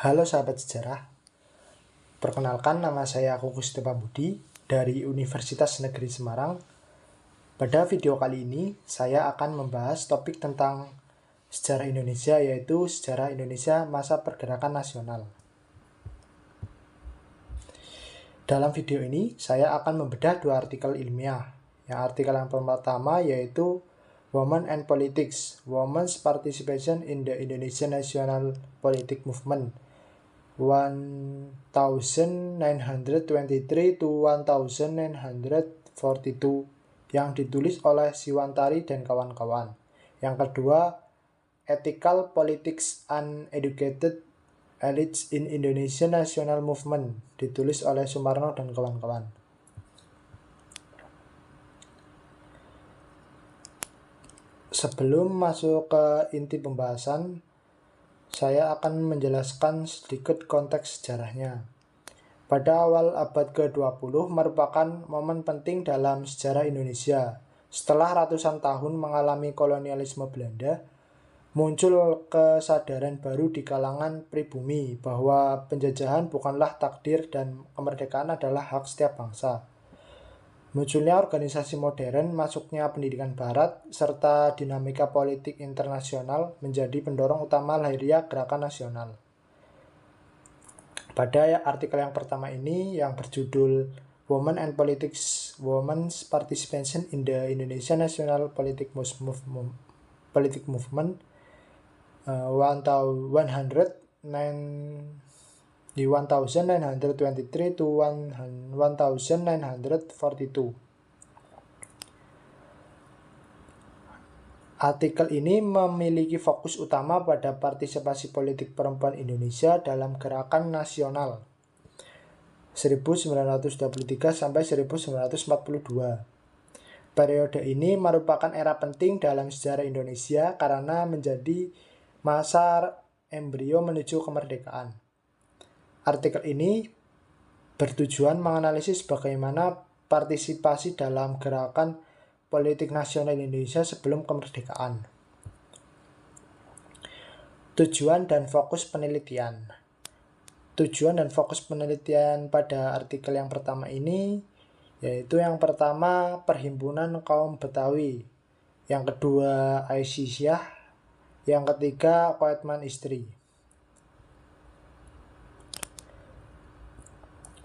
Halo sahabat sejarah, perkenalkan nama saya Kukus Budi dari Universitas Negeri Semarang. Pada video kali ini, saya akan membahas topik tentang sejarah Indonesia, yaitu sejarah Indonesia masa pergerakan nasional. Dalam video ini, saya akan membedah dua artikel ilmiah. Yang artikel yang pertama yaitu Women and Politics, Women's Participation in the Indonesian National Politic Movement 1923 to 1942 yang ditulis oleh Siwantari dan kawan-kawan. Yang kedua, Ethical Politics and Educated Elites in Indonesian National Movement ditulis oleh Sumarno dan kawan-kawan. Sebelum masuk ke inti pembahasan, saya akan menjelaskan sedikit konteks sejarahnya. Pada awal abad ke-20 merupakan momen penting dalam sejarah Indonesia. Setelah ratusan tahun mengalami kolonialisme Belanda, muncul kesadaran baru di kalangan pribumi bahwa penjajahan bukanlah takdir dan kemerdekaan adalah hak setiap bangsa. Munculnya organisasi modern, masuknya pendidikan barat, serta dinamika politik internasional menjadi pendorong utama lahirnya gerakan nasional. Pada artikel yang pertama ini, yang berjudul Women and Politics, Women's Participation in the Indonesian National Politic Movement 1923 to 1942. Artikel ini memiliki fokus utama pada partisipasi politik perempuan Indonesia dalam gerakan nasional 1923 sampai 1942. Periode ini merupakan era penting dalam sejarah Indonesia karena menjadi masa embrio menuju kemerdekaan. Artikel ini bertujuan menganalisis bagaimana partisipasi dalam gerakan politik nasional Indonesia sebelum kemerdekaan. Tujuan dan fokus penelitian. Tujuan dan fokus penelitian pada artikel yang pertama ini yaitu yang pertama Perhimpunan Kaum Betawi, yang kedua Aisyah, yang ketiga Koetman Istri.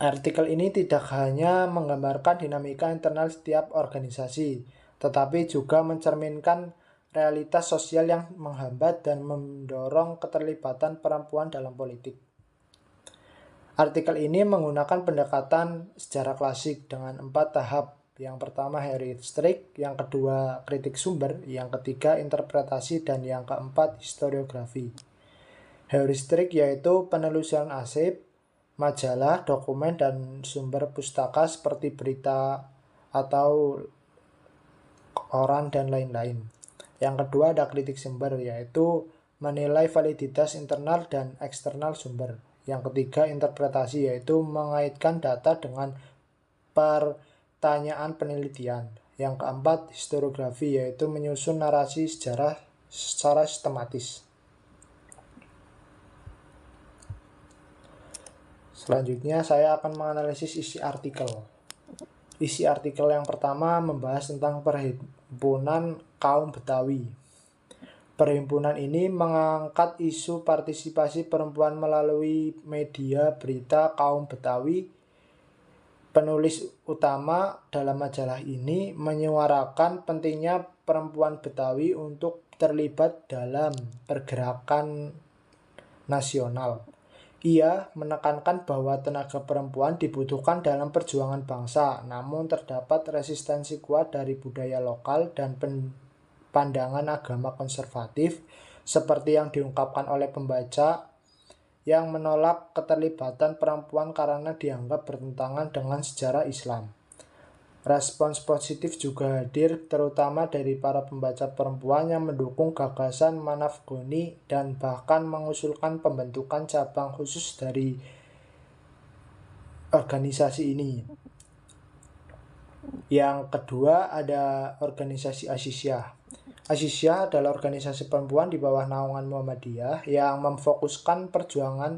Artikel ini tidak hanya menggambarkan dinamika internal setiap organisasi, tetapi juga mencerminkan realitas sosial yang menghambat dan mendorong keterlibatan perempuan dalam politik. Artikel ini menggunakan pendekatan sejarah klasik dengan 4 tahap. Yang pertama heuristik, yang kedua kritik sumber, yang ketiga interpretasi, dan yang keempat historiografi. Heuristik yaitu penelusuran arsip, majalah, dokumen, dan sumber pustaka seperti berita atau koran dan lain-lain. Yang kedua ada kritik sumber, yaitu menilai validitas internal dan eksternal sumber. Yang ketiga interpretasi, yaitu mengaitkan data dengan pertanyaan penelitian. Yang keempat historiografi, yaitu menyusun narasi sejarah secara sistematis. Selanjutnya saya akan menganalisis isi artikel. Isi artikel yang pertama membahas tentang Perhimpunan Kaum Betawi. Perhimpunan ini mengangkat isu partisipasi perempuan melalui media berita kaum Betawi. Penulis utama dalam majalah ini menyuarakan pentingnya perempuan Betawi untuk terlibat dalam pergerakan nasional. Ia menekankan bahwa tenaga perempuan dibutuhkan dalam perjuangan bangsa, namun terdapat resistensi kuat dari budaya lokal dan pandangan agama konservatif seperti yang diungkapkan oleh pembaca yang menolak keterlibatan perempuan karena dianggap bertentangan dengan sejarah Islam. Respons positif juga hadir terutama dari para pembaca perempuan yang mendukung gagasan Manafgoni dan bahkan mengusulkan pembentukan cabang khusus dari organisasi ini. Yang kedua ada organisasi Aisyah. Aisyah adalah organisasi perempuan di bawah naungan Muhammadiyah yang memfokuskan perjuangan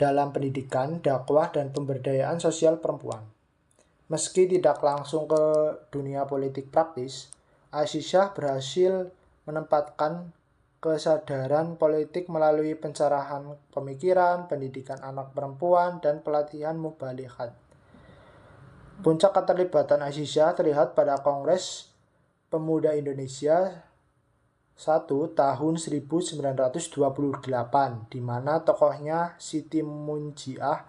dalam pendidikan, dakwah, dan pemberdayaan sosial perempuan. Meski tidak langsung ke dunia politik praktis, Azisyah berhasil menempatkan kesadaran politik melalui pencerahan pemikiran, pendidikan anak perempuan, dan pelatihan mubalighat. Puncak keterlibatan Azisyah terlihat pada Kongres Pemuda Indonesia 1 tahun 1928, di mana tokohnya Siti Munjiah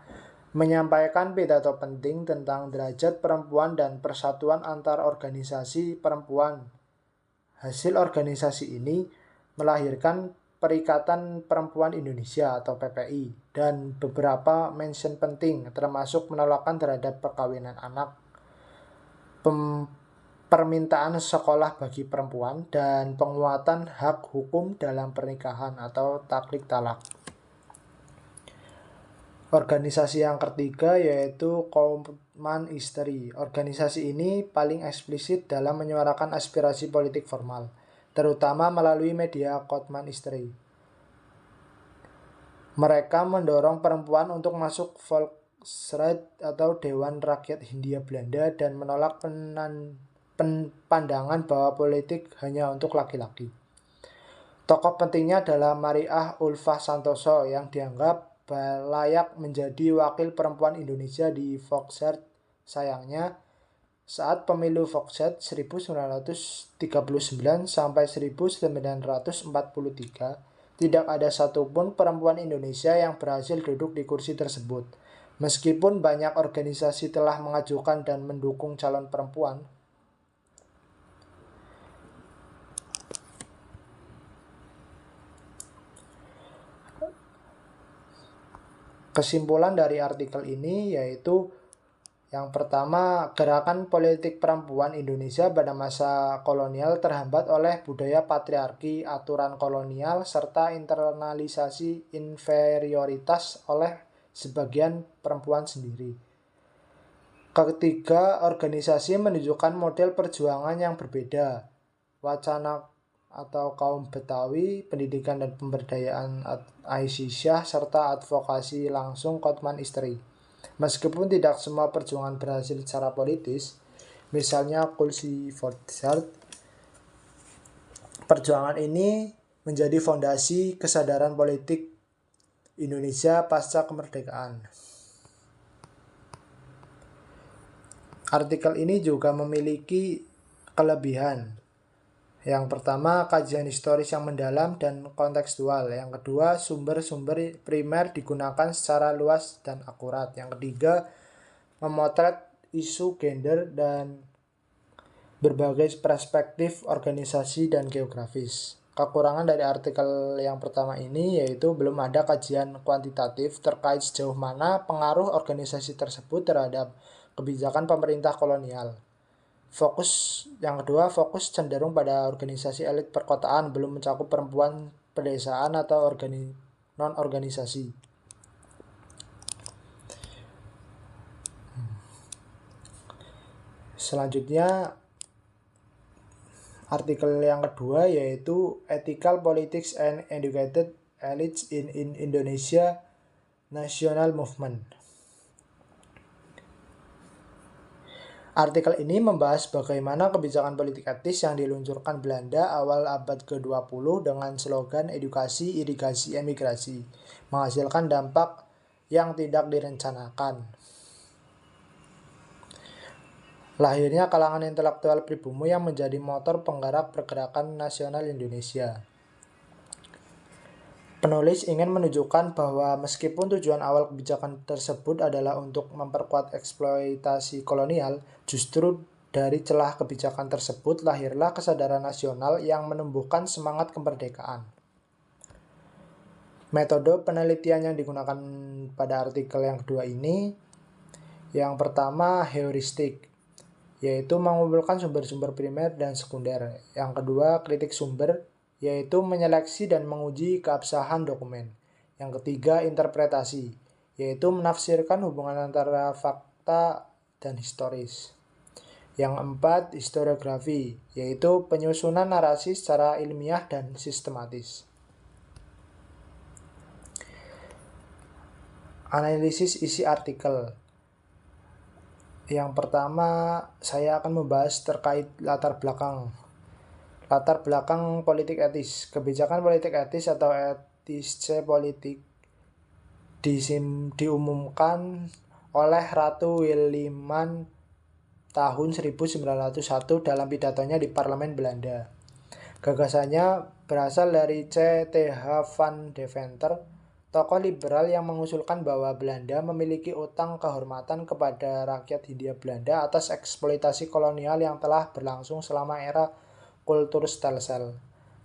menyampaikan pidato penting tentang derajat perempuan dan persatuan antar organisasi perempuan. Hasil organisasi ini melahirkan Perikatan Perempuan Indonesia atau PPI dan beberapa mention penting termasuk penolakan terhadap perkawinan anak, permintaan sekolah bagi perempuan, dan penguatan hak hukum dalam pernikahan atau taklid talak. Organisasi yang ketiga yaitu Koopman Istri. Organisasi ini paling eksplisit dalam menyuarakan aspirasi politik formal, terutama melalui media Koopman Istri. Mereka mendorong perempuan untuk masuk Volksraad atau Dewan Rakyat Hindia Belanda dan menolak pandangan bahwa politik hanya untuk laki-laki. Tokoh pentingnya adalah Mariah Ulfah Santoso yang dianggap layak menjadi wakil perempuan Indonesia di Volksraad. Sayangnya, saat pemilu Volksraad 1939 sampai 1943, tidak ada satupun perempuan Indonesia yang berhasil duduk di kursi tersebut. Meskipun banyak organisasi telah mengajukan dan mendukung calon perempuan, kesimpulan dari artikel ini yaitu yang pertama, gerakan politik perempuan Indonesia pada masa kolonial terhambat oleh budaya patriarki, aturan kolonial, serta internalisasi inferioritas oleh sebagian perempuan sendiri. Ketiga, organisasi menunjukkan model perjuangan yang berbeda. Wacana atau kaum Betawi, pendidikan dan pemberdayaan Azisyah, serta advokasi langsung Koopman Istri. Meskipun tidak semua perjuangan berhasil secara politis, misalnya Kulsi Volksraad, perjuangan ini menjadi fondasi kesadaran politik Indonesia pasca kemerdekaan. Artikel ini juga memiliki kelebihan. Yang pertama, kajian historis yang mendalam dan kontekstual. Yang kedua, sumber-sumber primer digunakan secara luas dan akurat. Yang ketiga, memotret isu gender dan berbagai perspektif organisasi dan geografis. Kekurangan dari artikel yang pertama ini yaitu belum ada kajian kuantitatif terkait sejauh mana pengaruh organisasi tersebut terhadap kebijakan pemerintah kolonial. Yang kedua, fokus cenderung pada organisasi elit perkotaan, belum mencakup perempuan pedesaan atau non-organisasi. Selanjutnya, artikel yang kedua yaitu Ethical Politics and Educated Elites in Indonesia National Movement. Artikel ini membahas bagaimana kebijakan politik etis yang diluncurkan Belanda awal abad ke-20 dengan slogan edukasi, irigasi, emigrasi, menghasilkan dampak yang tidak direncanakan. Lahirnya kalangan intelektual pribumi yang menjadi motor penggerak pergerakan nasional Indonesia. Penulis ingin menunjukkan bahwa meskipun tujuan awal kebijakan tersebut adalah untuk memperkuat eksploitasi kolonial, justru dari celah kebijakan tersebut lahirlah kesadaran nasional yang menumbuhkan semangat kemerdekaan. Metode penelitian yang digunakan pada artikel yang kedua ini, yang pertama heuristik, yaitu mengumpulkan sumber-sumber primer dan sekunder. Yang kedua kritik sumber, yaitu menyeleksi dan menguji keabsahan dokumen. Yang ketiga, interpretasi, yaitu menafsirkan hubungan antara fakta dan historis. Yang empat, historiografi, yaitu penyusunan narasi secara ilmiah dan sistematis. Analisis isi artikel. Yang pertama, saya akan membahas terkait latar belakang. Latar belakang politik etis. Kebijakan politik etis atau etische politik diumumkan oleh Ratu Wilhelmina tahun 1901 dalam pidatonya di Parlemen Belanda. Gagasannya berasal dari C.Th. van Deventer, tokoh liberal yang mengusulkan bahwa Belanda memiliki utang kehormatan kepada rakyat Hindia Belanda atas eksploitasi kolonial yang telah berlangsung selama era Kulturstelsel.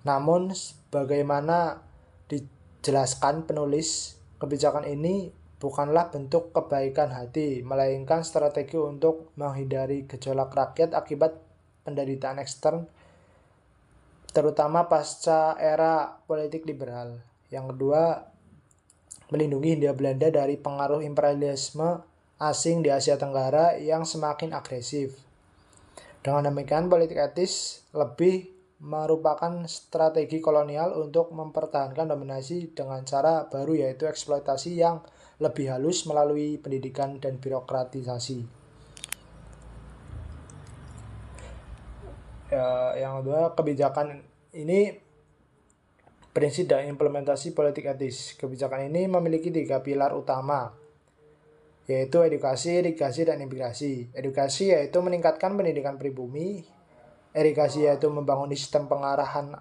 Namun, bagaimana dijelaskan penulis, kebijakan ini bukanlah bentuk kebaikan hati, melainkan strategi untuk menghindari gejolak rakyat akibat penderitaan ekstern, terutama pasca era politik liberal. Yang kedua, melindungi Hindia Belanda dari pengaruh imperialisme asing di Asia Tenggara yang semakin agresif. Dengan demikian, politik etis lebih merupakan strategi kolonial untuk mempertahankan dominasi dengan cara baru, yaitu eksploitasi yang lebih halus melalui pendidikan dan birokratisasi. Yang kedua, kebijakan ini prinsip dan implementasi politik etis. Kebijakan ini memiliki 3 pilar utama, yaitu edukasi, irigasi, dan imigrasi. Edukasi yaitu meningkatkan pendidikan pribumi. Irigasi yaitu membangun sistem pengairan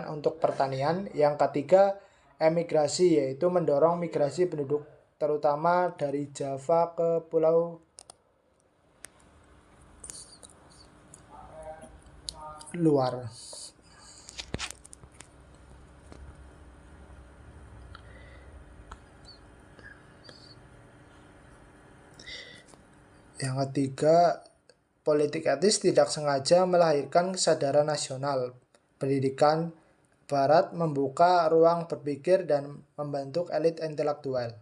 untuk pertanian. Yang ketiga, emigrasi yaitu mendorong migrasi penduduk terutama dari Java ke pulau luar. Yang ketiga, politik etis tidak sengaja melahirkan kesadaran nasional. Pendidikan Barat membuka ruang berpikir dan membentuk elit intelektual.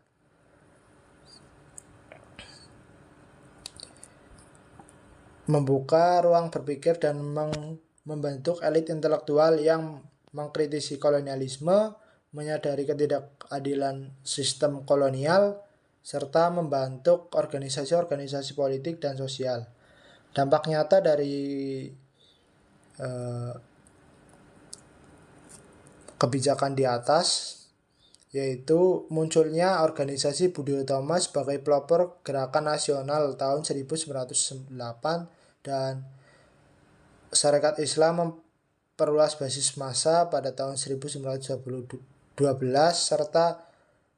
Membentuk elit intelektual yang mengkritisi kolonialisme, menyadari ketidakadilan sistem kolonial, serta membentuk organisasi-organisasi politik dan sosial. Dampak nyata dari kebijakan di atas yaitu munculnya organisasi Budi Utomo sebagai pelopor Gerakan Nasional tahun 1908 dan Sarekat Islam memperluas basis massa pada tahun 1912 serta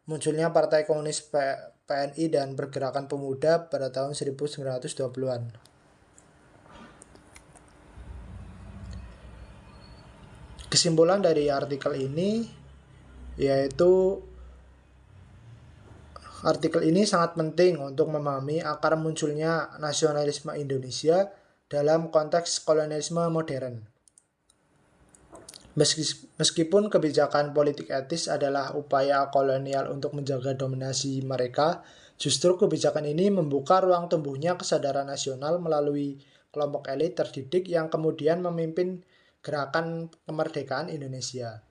munculnya Partai Komunis PNI dan Pergerakan Pemuda pada tahun 1920-an. Kesimpulan dari artikel ini yaitu artikel ini sangat penting untuk memahami akar munculnya nasionalisme Indonesia dalam konteks kolonialisme modern. Meskipun kebijakan politik etis adalah upaya kolonial untuk menjaga dominasi mereka, justru kebijakan ini membuka ruang tumbuhnya kesadaran nasional melalui kelompok elit terdidik yang kemudian memimpin gerakan kemerdekaan Indonesia.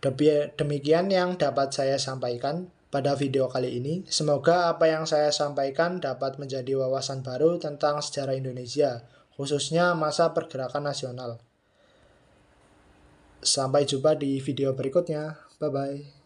Demikian yang dapat saya sampaikan pada video kali ini. Semoga apa yang saya sampaikan dapat menjadi wawasan baru tentang sejarah Indonesia, khususnya masa pergerakan nasional. Sampai jumpa di video berikutnya. Bye-bye.